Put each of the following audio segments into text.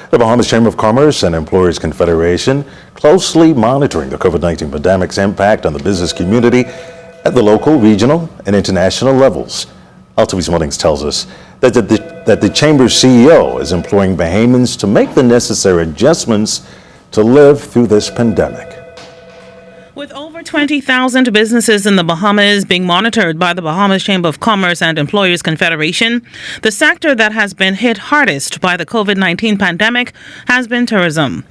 The Bahamas Chamber of Commerce and Employers Confederation closely monitoring the COVID-19 pandemic's impact on the business community at the local, regional, and international levels. LTV's Mullings tells us that the Chamber's CEO is employing Bahamians to make the necessary adjustments to live through this pandemic. With over 20,000 businesses in the Bahamas being monitored by the Bahamas Chamber of Commerce and Employers Confederation, the sector that has been hit hardest by the COVID-19 pandemic has been tourism.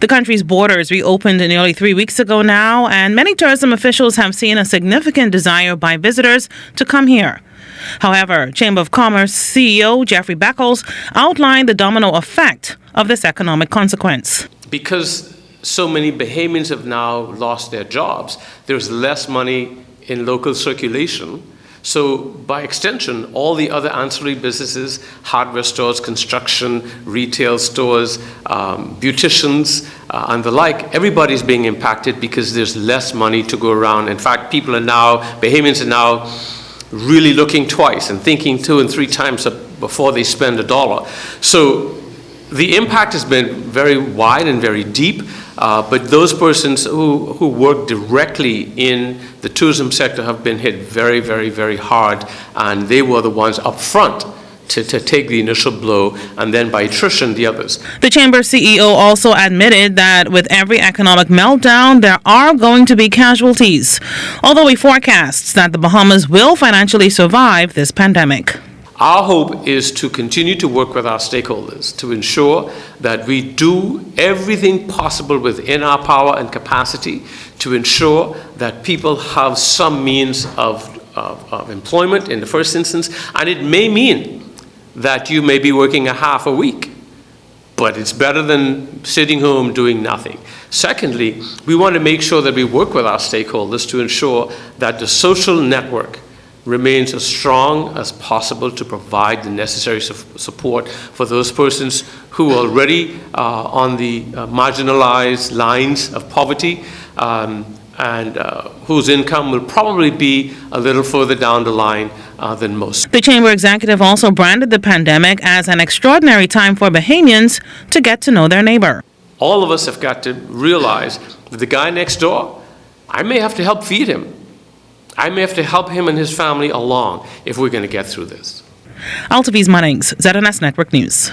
The country's borders reopened nearly 3 weeks ago now, and many tourism officials have seen a significant desire by visitors to come here. However, Chamber of Commerce CEO Jeffrey Beckles outlined the domino effect of this economic consequence. Because so many Bahamians have now lost their jobs, there's less money in local circulation. So by extension, all the other ancillary businesses, hardware stores, construction, retail stores, beauticians, and the like, everybody's being impacted because there's less money to go around. In fact, Bahamians are now really looking twice and thinking 2 and 3 times before they spend a dollar. So the impact has been very wide and very deep, but those persons who work directly in the tourism sector have been hit very, very, very hard, and they were the ones up front to take the initial blow, and then by attrition, the others. The Chamber CEO also admitted that with every economic meltdown, there are going to be casualties, although he forecasts that the Bahamas will financially survive this pandemic. Our hope is to continue to work with our stakeholders to ensure that we do everything possible within our power and capacity to ensure that people have some means of employment in the first instance. And it may mean that you may be working a half a week, but it's better than sitting home doing nothing. Secondly, we want to make sure that we work with our stakeholders to ensure that the social network remains as strong as possible to provide the necessary support for those persons who are already on the marginalized lines of poverty and whose income will probably be a little further down the line than most. The Chamber executive also branded the pandemic as an extraordinary time for Bahamians to get to know their neighbor. All of us have got to realize that the guy next door, I may have to help feed him. I may have to help him and his family along if we're going to get through this. LTV's Mullings, ZNS Network News.